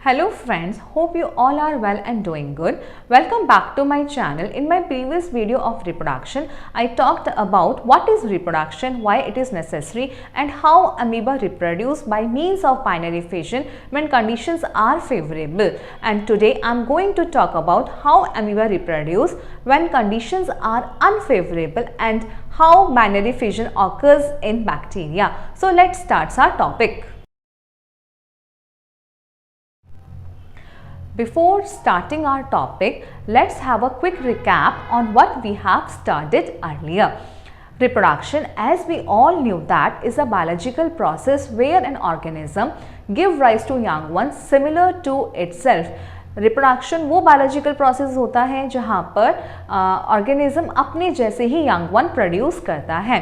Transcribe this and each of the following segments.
Hello friends, hope you all are well and doing good. Welcome back to my channel. In my previous video of reproduction, I talked about what is reproduction, why it is necessary and how amoeba reproduce by means of binary fission when conditions are favorable. And today I am going to talk about how amoeba reproduce when conditions are unfavorable and how binary fission occurs in bacteria. So let's start our topic. Before starting our topic, let's have a quick recap on what we have studied earlier. Reproduction, as we all knew, that is a biological process where an organism gives rise to young ones similar to itself. Reproduction वो biological process होता है जहाँ पर organism अपने जैसे ही young one produce करता है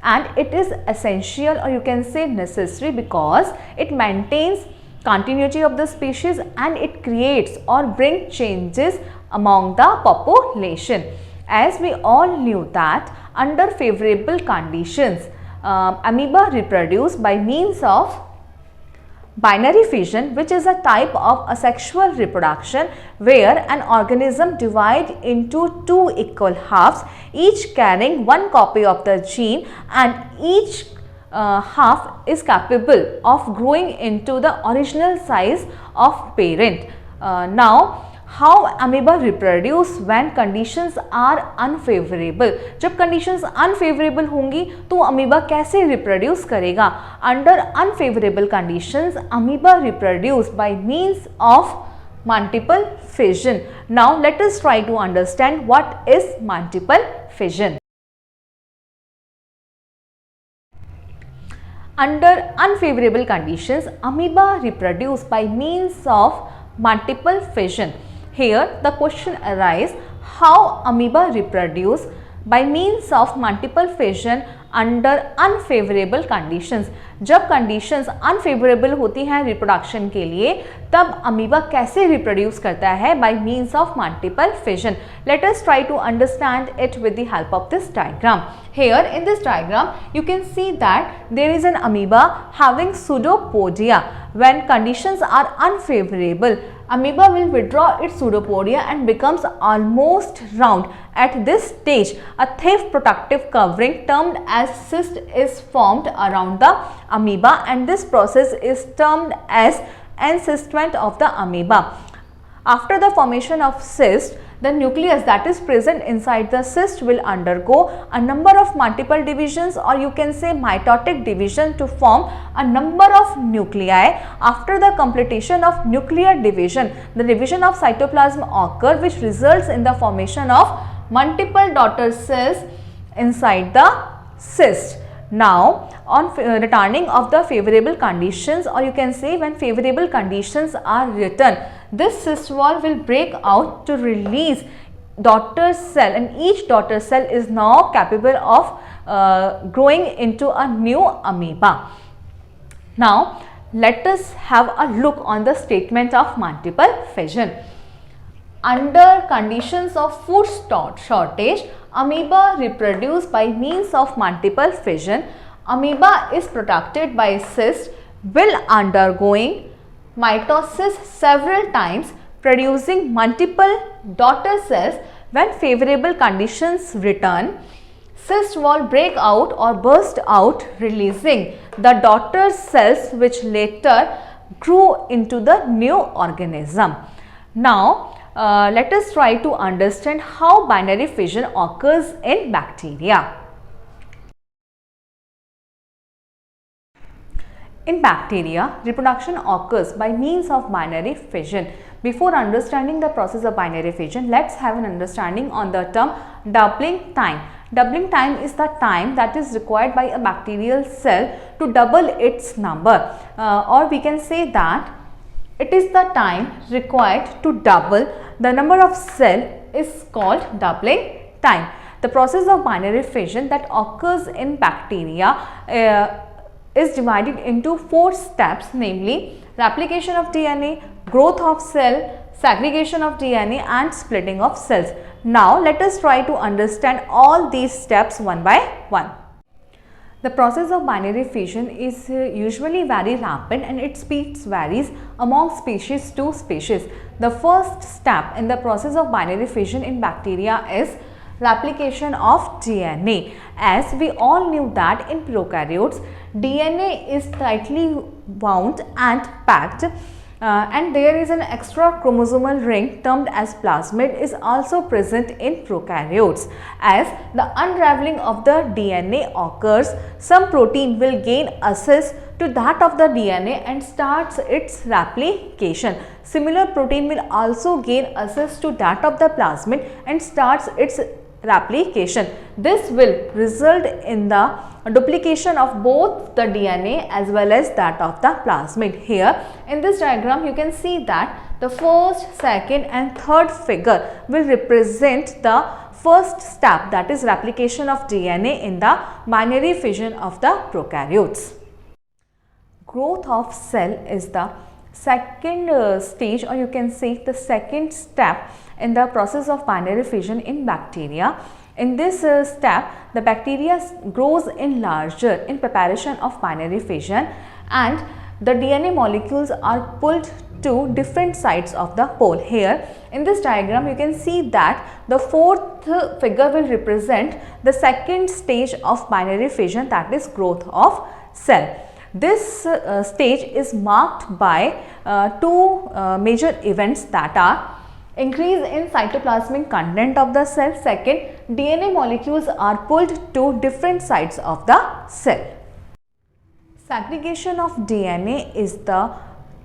and it is essential और you can say necessary because it maintains continuity of the species and it creates or bring changes among the population. As we all knew that under favorable conditions, amoeba reproduce by means of binary fission, which is a type of asexual reproduction where an organism divides into two equal halves, each carrying one copy of the gene and each half is capable of growing into the original size of parent. Now how amoeba reproduce when conditions are unfavorable? जब conditions unfavorable होंगी तो amoeba कैसे reproduce करेगा? Under unfavorable conditions, amoeba reproduce by means of multiple fission. Now let us try to understand what is multiple fission. Under unfavorable conditions, amoeba reproduce by means of multiple fission. Here the question arises, how amoeba reproduce by means of multiple fission under unfavorable conditions. जब conditions unfavorable होती हैं reproduction के लिए तब amoeba कैसे reproduce करता है by means of multiple fission. Let us try to understand it with the help of this diagram. Here in this diagram you can see that there is an amoeba having pseudopodia. When conditions are unfavorable, amoeba will withdraw its pseudopodia and becomes almost round. At this stage, a thick protective covering termed as cyst is formed around the amoeba and this process is termed as encystment of the amoeba. After the formation of cyst, the nucleus that is present inside the cyst will undergo a number of multiple divisions or you can say mitotic division to form a number of nuclei. After the completion of nuclear division, the division of cytoplasm occurs which results in the formation of multiple daughter cells inside the cyst. Now on returning of the favorable conditions or you can say when favorable conditions are returned, this cyst wall will break out to release daughter cell and each daughter cell is now capable of growing into a new amoeba. Now let us have a look on the statement of multiple fission. Under conditions of food shortage, amoeba reproduce by means of multiple fission. Amoeba is protected by cyst while undergoing mitosis several times, producing multiple daughter cells. When favorable conditions return, cyst wall break out or burst out, releasing the daughter cells which later grew into the new organism. Now let us try to understand how binary fission occurs in bacteria. In bacteria, reproduction occurs by means of binary fission. Before understanding the process of binary fission, let's have an understanding on the term doubling time. Doubling time is the time that is required by a bacterial cell to double its number or we can say that it is the time required to double the number of cell is called doubling time. The process of binary fission that occurs in bacteria is divided into 4 steps, namely replication of DNA, growth of cell, segregation of DNA and splitting of cells. Now let us try to understand all these steps one by one. The process of binary fission is usually very rapid and its speed varies among species to species. The first step in the process of binary fission in bacteria is replication of DNA. As we all knew that in prokaryotes, DNA is tightly wound and packed. And there is an extra chromosomal ring termed as plasmid is also present in prokaryotes. As the unraveling of the DNA occurs, some protein will gain access to that of the DNA and starts its replication. Similar protein will also gain access to that of the plasmid and starts its replication. This will result in the duplication of both the DNA as well as that of the plasmid. Here in this diagram you can see that the first, second and third figure will represent the first step, that is replication of DNA in the binary fission of the prokaryotes. Growth of cell is the second stage, or you can say the second step in the process of binary fission in bacteria. In this step, the bacteria grows in larger in preparation of binary fission, and the DNA molecules are pulled to different sides of the pole. Here in this diagram you can see that the fourth figure will represent the second stage of binary fission, that is growth of cell. This stage is marked by two major events, that are increase in cytoplasmic content of the cell. Second, DNA molecules are pulled to different sides of the cell. Segregation of DNA is the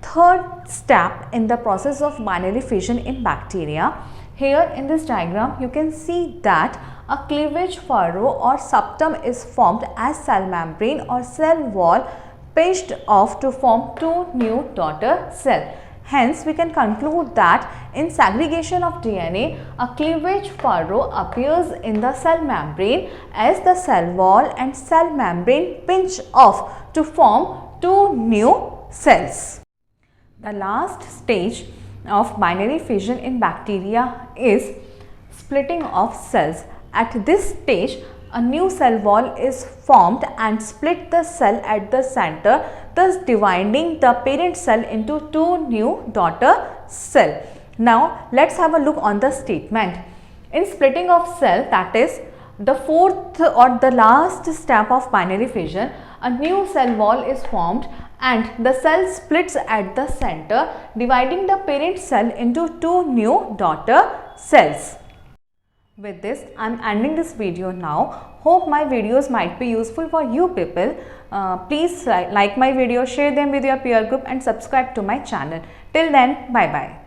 third step in the process of binary fission in bacteria. Here in this diagram you can see that a cleavage furrow or septum is formed as cell membrane or cell wall pinched off to form two new daughter cells. Hence, we can conclude that in segregation of DNA, a cleavage furrow appears in the cell membrane as the cell wall and cell membrane pinch off to form two new cells. The last stage of binary fission in bacteria is splitting of cells. At this stage, a new cell wall is formed and split the cell at the center, thus dividing the parent cell into two new daughter cells. Now, let's have a look on the statement. In splitting of cell, that is the fourth or the last step of binary fission, a new cell wall is formed and the cell splits at the center, dividing the parent cell into two new daughter cells. With this, I am ending this video now. Hope my videos might be useful for you people. Please like my video, share them with your peer group and subscribe to my channel. Till then, bye bye.